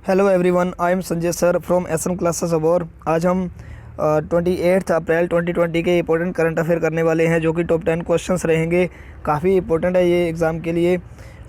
Hello everyone, I am Sanjay sir from SM classes Abohar. आज हम 28 अप्रैल 2020 के इंपॉर्टेंट करंट अफेयर करने वाले हैं, जो कि टॉप 10 क्वेश्चंस रहेंगे। काफ़ी इंपॉर्टेंट है ये एग्ज़ाम के लिए।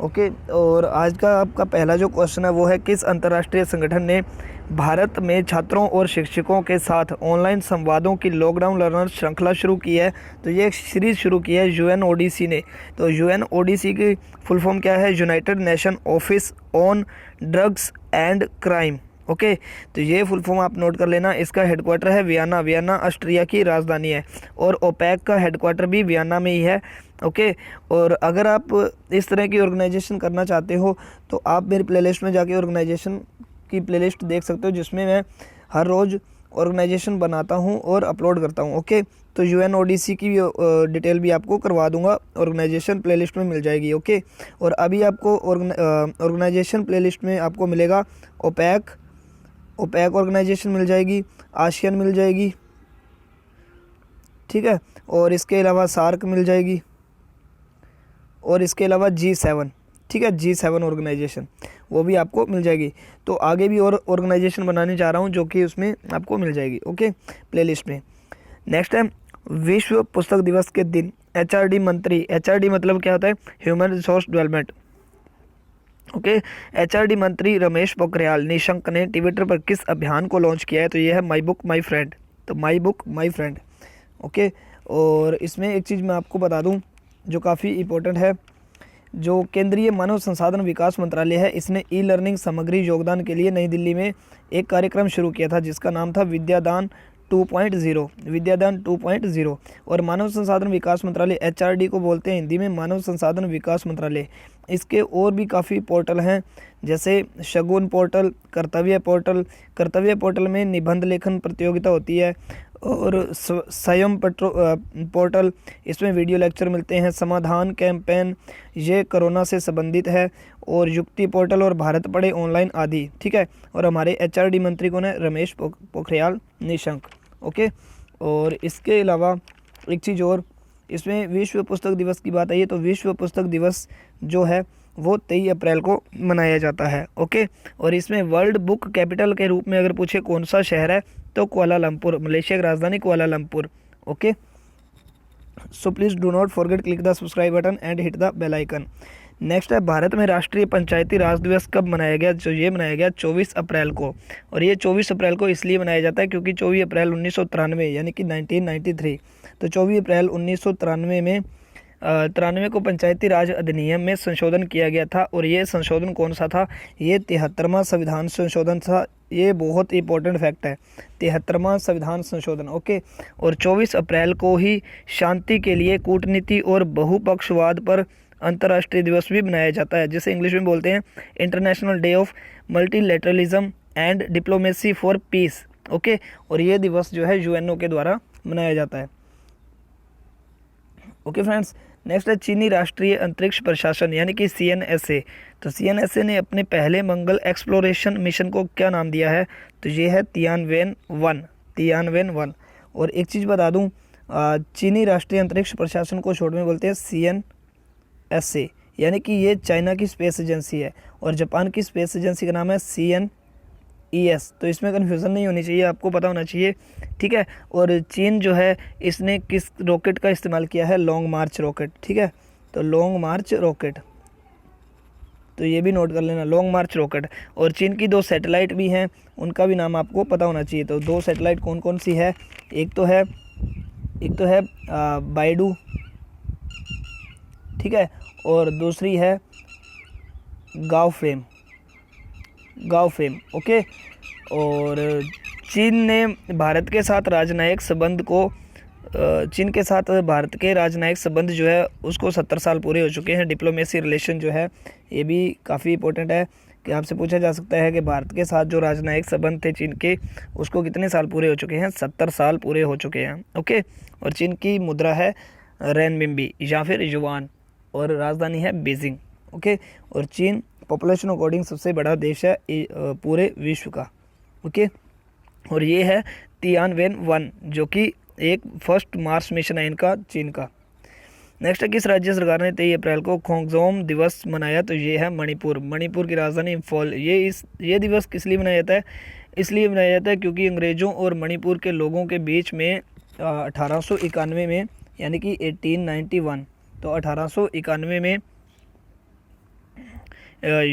ओके, और आज का आपका पहला जो क्वेश्चन है वो है, किस अंतर्राष्ट्रीय संगठन ने भारत में छात्रों और शिक्षकों के साथ ऑनलाइन संवादों की लॉकडाउन लर्नर श्रृंखला शुरू की है? तो ये एक सीरीज़ शुरू की है यूएनओडीसी ने। तो यूएनओडीसी की फुल फॉर्म क्या है? United nation office on drugs and crime. Okay, तो ये फुल फॉर्म आप नोट कर लेना। इसका हेडक्वार्टर है वियना। वियना ऑस्ट्रिया की राजधानी है, और ओपेक का हेडक्वार्टर भी वियना में ही है। ओके, और अगर आप इस तरह की ऑर्गेनाइजेशन करना चाहते हो तो आप मेरी प्लेलिस्ट में जाके ऑर्गेनाइजेशन की प्लेलिस्ट देख सकते हो, जिसमें मैं हर रोज़ ऑर्गेनाइजेशन बनाता हूँ और अपलोड करता हूँ। ओके, तो यूएनओडीसी की डिटेल भी आपको करवा दूंगा, ऑर्गेनाइजेशन प्लेलिस्ट में मिल जाएगी। ओके, और अभी आपको ऑर्गेनाइजेशन प्लेलिस्ट में आपको मिलेगा ओपेक ऑर्गेनाइजेशन मिल जाएगी, आसियान मिल जाएगी, ठीक है, और इसके अलावा सार्क मिल जाएगी, और इसके अलावा G7, ठीक है, G7 ऑर्गेनाइजेशन वो भी आपको मिल जाएगी। तो आगे भी और ऑर्गेनाइजेशन बनाने जा रहा हूँ, जो कि उसमें आपको मिल जाएगी। ओके, प्लेलिस्ट में। नेक्स्ट है, विश्व पुस्तक दिवस के दिन HRD मंत्री, HRD मतलब क्या होता है? Human resource development. Okay, HRD मंत्री रमेश पोखरियाल निशंक ने ट्विटर पर किस अभियान को लॉन्च किया है? तो ये है माई बुक माई फ्रेंड। तो my book my friend. Okay, और इसमें एक चीज़ मैं आपको बता दूं जो काफ़ी इम्पोर्टेंट है। जो केंद्रीय मानव संसाधन विकास मंत्रालय है, इसने ई लर्निंग सामग्री योगदान के लिए नई दिल्ली में एक कार्यक्रम शुरू किया था, जिसका नाम था विद्यादान 2.0। और मानव संसाधन विकास मंत्रालय HRD को बोलते हैं हिंदी में मानव संसाधन विकास मंत्रालय। इसके और भी काफ़ी पोर्टल हैं, जैसे शगुन पोर्टल, कर्तव्य पोर्टल में निबंध लेखन प्रतियोगिता होती है, और स्वयं पोर्टल, इसमें वीडियो लेक्चर मिलते हैं। समाधान कैंपेन, ये कोरोना से संबंधित है, और युक्ति पोर्टल और भारत पढ़े ऑनलाइन आदि, ठीक है। और हमारे HRD मंत्री कौन है? रमेश पोखरियाल निशंक। ओके, और इसके अलावा एक चीज़ और, इसमें विश्व पुस्तक दिवस की बात आई है, तो विश्व पुस्तक दिवस जो है वो 23 अप्रैल को मनाया जाता है। ओके, और इसमें वर्ल्ड बुक कैपिटल के रूप में अगर पूछे कौन सा शहर है, तो कुआलालंपुर, मलेशिया की राजधानी Kuala Lumpur. Okay, so please do not forget click the subscribe button and hit the bell icon. Next है, भारत में राष्ट्रीय पंचायती राज दिवस कब मनाया गया? जो ये मनाया गया 24 अप्रैल को। और ये 24 अप्रैल को इसलिए मनाया जाता है क्योंकि 24 अप्रैल 1993 यानी कि 1993, तो 24 अप्रैल 1993 में 93 को पंचायती राज अधिनियम में संशोधन किया गया था। और ये संशोधन कौन सा था? ये 73वां संविधान संशोधन था। ये बहुत इंपॉर्टेंट फैक्ट है, 73वां संविधान संशोधन। ओके, और 24 अप्रैल को ही शांति के लिए कूटनीति और बहुपक्षवाद पर अंतर्राष्ट्रीय दिवस भी मनाया जाता है, जिसे इंग्लिश में बोलते हैं international day of multilateralism and diplomacy for piece. Okay, और ये दिवस जो है यूएनओ के द्वारा मनाया जाता है। ओके फ्रेंड्स, नेक्स्ट है चीनी राष्ट्रीय अंतरिक्ष प्रशासन यानी कि CNSA। तो CNSA ने अपने पहले मंगल एक्सप्लोरेशन मिशन को क्या नाम दिया है? तो ये है तियानवेन 1। और एक चीज़ बता दूं, चीनी राष्ट्रीय अंतरिक्ष प्रशासन को शॉर्ट में बोलते हैं CNSA, यानी कि ये चाइना की स्पेस एजेंसी है, और जापान की स्पेस एजेंसी का नाम है CNES। तो इसमें कन्फ्यूज़न नहीं होनी चाहिए, आपको पता होना चाहिए, ठीक है। और चीन जो है, इसने किस रॉकेट का इस्तेमाल किया है? लॉन्ग मार्च रॉकेट, ठीक है। तो लॉन्ग मार्च रॉकेट, तो ये भी नोट कर लेना, लॉन्ग मार्च रॉकेट। और चीन की 2 सैटेलाइट भी हैं, उनका भी नाम आपको पता होना चाहिए। तो 2 सैटेलाइट कौन कौन सी है? एक तो है बाइडू, ठीक है, और दूसरी है गाओफ्रेम। ओके, और चीन ने भारत के साथ राजनयिक संबंध को चीन के साथ भारत के राजनयिक संबंध जो है उसको 70 साल पूरे हो चुके हैं। डिप्लोमेसी रिलेशन जो है ये भी काफ़ी इंपॉर्टेंट है कि आपसे पूछा जा सकता है कि भारत के साथ जो राजनयिक संबंध थे चीन के, उसको कितने साल पूरे हो चुके हैं? 70 साल पूरे हो चुके हैं। ओके, और चीन की मुद्रा है रेनमिनबी या फिर युआन, और राजधानी है बीजिंग। ओके, और चीन पॉपुलेशन अकॉर्डिंग सबसे बड़ा देश है पूरे विश्व का। ओके, और ये है तियानवेन 1, जो कि एक फर्स्ट मार्स मिशन है इनका, चीन का। नेक्स्ट है, किस राज्य सरकार ने 23 अप्रैल को खोंगजोम दिवस मनाया? तो ये है मणिपुर। मणिपुर की राजधानी इम्फाल। ये दिवस किस लिए मनाया जाता है? इसलिए मनाया जाता है क्योंकि अंग्रेज़ों और मणिपुर के लोगों के बीच में 1891 में, यानी कि 1891, तो 1891 में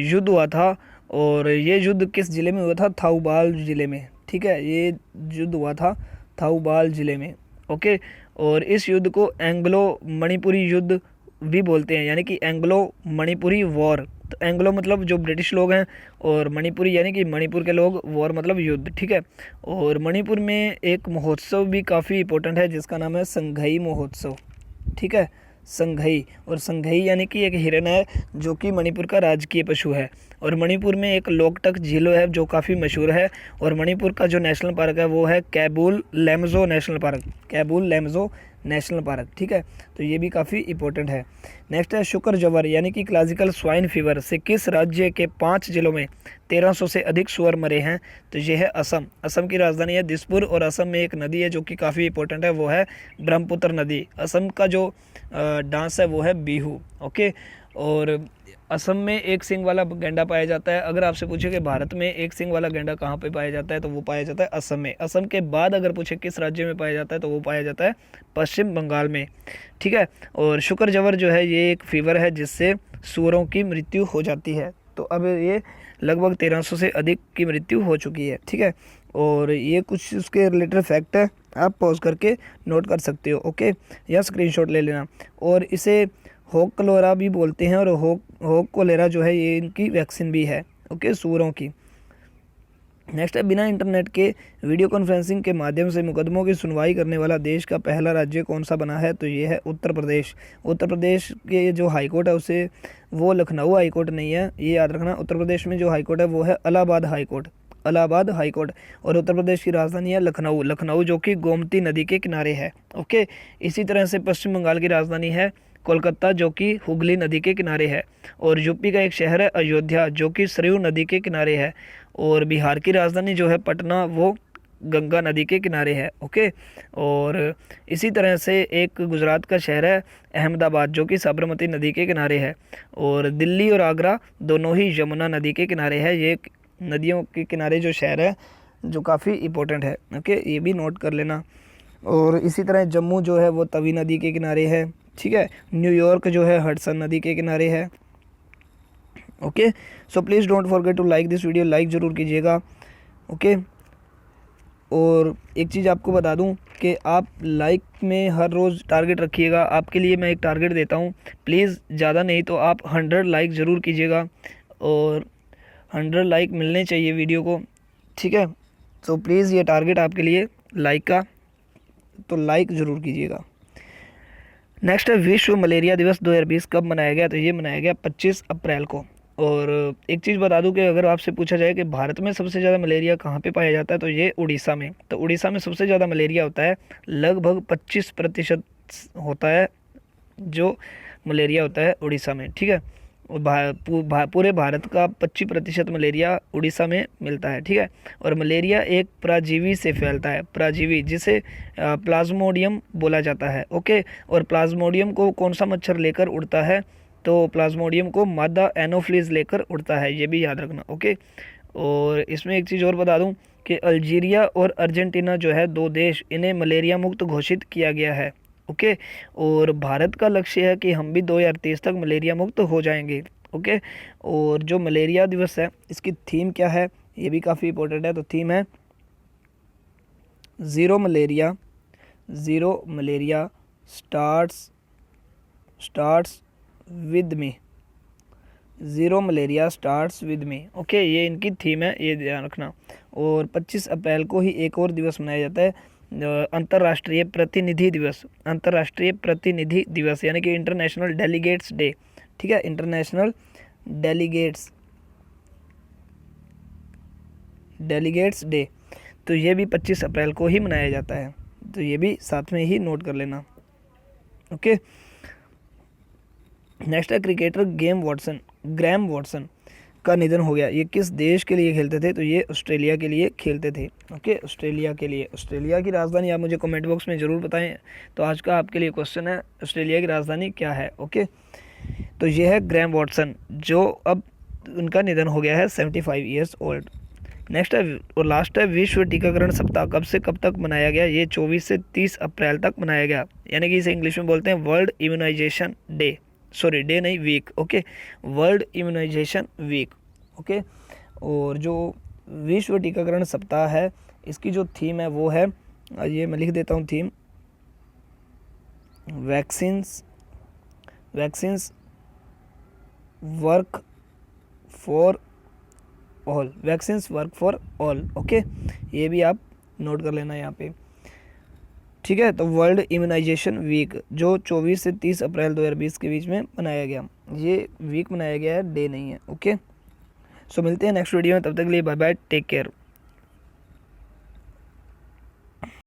युद्ध हुआ था। और ये युद्ध किस ज़िले में हुआ था? थाउबाल ज़िले में। ठीक है, ये युद्ध हुआ था थाउबाल ज़िले में। ओके, और इस युद्ध को एंग्लो मणिपुरी युद्ध भी बोलते हैं, यानी कि एंग्लो मणिपुरी वॉर। तो एंग्लो मतलब जो ब्रिटिश लोग हैं, और मणिपुरी यानी कि मणिपुर के लोग, वॉर मतलब युद्ध। ठीक है, और मणिपुर में एक महोत्सव भी काफ़ी इंपॉर्टेंट है जिसका नाम है संघई महोत्सव। ठीक है, संघई। और संघई यानी कि एक हिरन है जो कि मणिपुर का राजकीय पशु है। और मणिपुर में एक लोकटक झील है जो काफ़ी मशहूर है। और मणिपुर का जो नेशनल पार्क है वो है Keibul Lamjao national park. Keibul Lamjao national park. ठीक है, तो ये भी काफ़ी इंपॉर्टेंट है। नेक्स्ट है, शुक्र जवर यानी कि क्लासिकल स्वाइन फीवर से किस राज्य के 5 जिलों में 1300 से अधिक सुअर मरे हैं? तो ये है असम। असम की राजधानी है दिसपुर। और असम में एक नदी है जो कि काफ़ी इंपॉर्टेंट है, वो है ब्रह्मपुत्र नदी। असम का जो डांस है वो है बिहू। ओके, और असम में एक सींग वाला गैंडा पाया जाता है। अगर आपसे पूछे कि भारत में एक सींग वाला गैंडा कहाँ पे पाया जाता है, तो वो पाया जाता है असम में। असम के बाद अगर पूछे किस राज्य में पाया जाता है, तो वो पाया जाता है पश्चिम बंगाल में। ठीक है, और शुक्र जवर जो है ये एक फीवर है जिससे सूअरों की मृत्यु हो जाती है। तो अब ये लगभग 1300 से अधिक की मृत्यु हो चुकी है। ठीक है, और ये कुछ उसके रिलेटेड फैक्ट है, आप पॉज करके नोट कर सकते हो। ओके, या स्क्रीनशॉट ले लेना। और इसे होक कोलेरा भी बोलते हैं, और होक कोलेरा जो है ये इनकी वैक्सीन भी है। ओके, सूअरों की। नेक्स्ट है, बिना इंटरनेट के वीडियो कॉन्फ्रेंसिंग के माध्यम से मुकदमों की सुनवाई करने वाला देश का पहला राज्य कौन सा बना है? तो ये है उत्तर प्रदेश। उत्तर प्रदेश के जो हाई कोर्ट है उसे, वो लखनऊ हाई कोर्ट नहीं है, ये याद रखना। उत्तर प्रदेश में जो हाई कोर्ट है वो है Allahabad high court. Allahabad high court. और उत्तर प्रदेश की राजधानी है लखनऊ। लखनऊ जो कि गोमती नदी के किनारे है। ओके, इसी तरह से पश्चिम बंगाल की राजधानी है कोलकाता जो कि हुगली नदी के किनारे है। और यूपी का एक शहर है अयोध्या जो कि सरयू नदी के किनारे है। और बिहार की राजधानी जो है पटना, वो गंगा नदी के किनारे है। ओके, और इसी तरह से एक गुजरात का शहर है अहमदाबाद जो कि साबरमती नदी के किनारे है। और दिल्ली और आगरा दोनों ही यमुना नदी के किनारे है। ये नदियों के किनारे जो शहर है जो काफ़ी इम्पोर्टेंट है। ओके, ये भी नोट कर लेना। और इसी तरह जम्मू जो है वो तवी नदी के किनारे है। ठीक है, न्यूयॉर्क जो है हडसन नदी के किनारे है। Okay, so please don't forget to like this video, like ज़रूर कीजिएगा। ओके, और एक चीज़ आपको बता दूं कि आप लाइक में हर रोज़ टारगेट रखिएगा। आपके लिए मैं एक टारगेट देता हूं, प्लीज़ ज़्यादा नहीं तो आप 100 लाइक ज़रूर कीजिएगा, और 100 लाइक मिलने चाहिए वीडियो को। ठीक है, सो प्लीज़ ये टारगेट आपके लिए लाइक का, तो लाइक ज़रूर कीजिएगा। नेक्स्ट है, विश्व मलेरिया दिवस 2020 कब मनाया गया? तो ये मनाया गया 25 अप्रैल को। और एक चीज़ बता दूं कि अगर आपसे पूछा जाए कि भारत में सबसे ज़्यादा मलेरिया कहाँ पे पाया जाता है, तो ये उड़ीसा में। तो उड़ीसा में सबसे ज़्यादा मलेरिया होता है, लगभग 25% होता है जो मलेरिया होता है उड़ीसा में। ठीक है, और पूरे भारत का 25% मलेरिया उड़ीसा में मिलता है। ठीक है, और मलेरिया एक परजीवी से फैलता है, परजीवी जिसे प्लाज्मोडियम बोला जाता है। ओके, और प्लाज्मोडियम को कौन सा मच्छर लेकर उड़ता है? तो प्लाज्मोडियम को मादा एनोफ्लीज लेकर उड़ता है, ये भी याद रखना। ओके, और इसमें एक चीज़ और बता दूं कि अल्जीरिया और अर्जेंटीना जो है 2 देश, इन्हें मलेरिया मुक्त घोषित किया गया है। ओके, और भारत का लक्ष्य है कि हम भी 2030 तक मलेरिया मुक्त हो जाएंगे। ओके, और जो मलेरिया दिवस है इसकी थीम क्या है, ये भी काफ़ी इंपॉर्टेंट है। तो थीम है zero malaria starts with me. Zero malaria starts with me. Okay, ये इनकी थीम है, ये ध्यान रखना। और 25 अप्रैल को ही एक और दिवस मनाया जाता है, अंतर्राष्ट्रीय प्रतिनिधि दिवस। अंतर्राष्ट्रीय प्रतिनिधि दिवस यानी कि इंटरनेशनल डेलीगेट्स डे। ठीक है, इंटरनेशनल डेलीगेट्स डे। तो ये भी 25 अप्रैल को ही मनाया जाता है, तो ये भी साथ में ही नोट कर लेना। ओके, नेक्स्ट है, क्रिकेटर ग्रैम वॉटसन का निधन हो गया। ये किस देश के लिए खेलते थे? तो ये ऑस्ट्रेलिया के लिए खेलते थे। ओके, ऑस्ट्रेलिया के लिए। ऑस्ट्रेलिया की राजधानी आप मुझे कमेंट बॉक्स में ज़रूर बताएं। तो आज का आपके लिए क्वेश्चन है, ऑस्ट्रेलिया की राजधानी क्या है? ओके, तो ये है ग्रैम वॉटसन, जो अब उनका निधन हो गया है 75 ईयर्स ओल्ड। नेक्स्ट है और लास्ट है, विश्व टीकाकरण सप्ताह कब से कब तक मनाया गया? ये 24 से 30 अप्रैल तक मनाया गया, यानी कि इसे इंग्लिश में बोलते हैं world immunisation day. Sorry, day नहीं, week. Okay, world immunisation week. Okay, और जो विश्व टीकाकरण सप्ताह है, इसकी जो थीम है वो है, ये मैं लिख देता हूँ theme, vaccines work for all. Vaccines work for all. Okay, ये भी आप नोट कर लेना यहाँ पे। ठीक है, तो वर्ल्ड इम्यूनाइजेशन वीक जो 24 से 30 अप्रैल 2020 के बीच में मनाया गया, ये वीक मनाया गया है, डे नहीं है। ओके, सो मिलते हैं नेक्स्ट वीडियो में, तब तक के लिए बाय बाय, टेक केयर।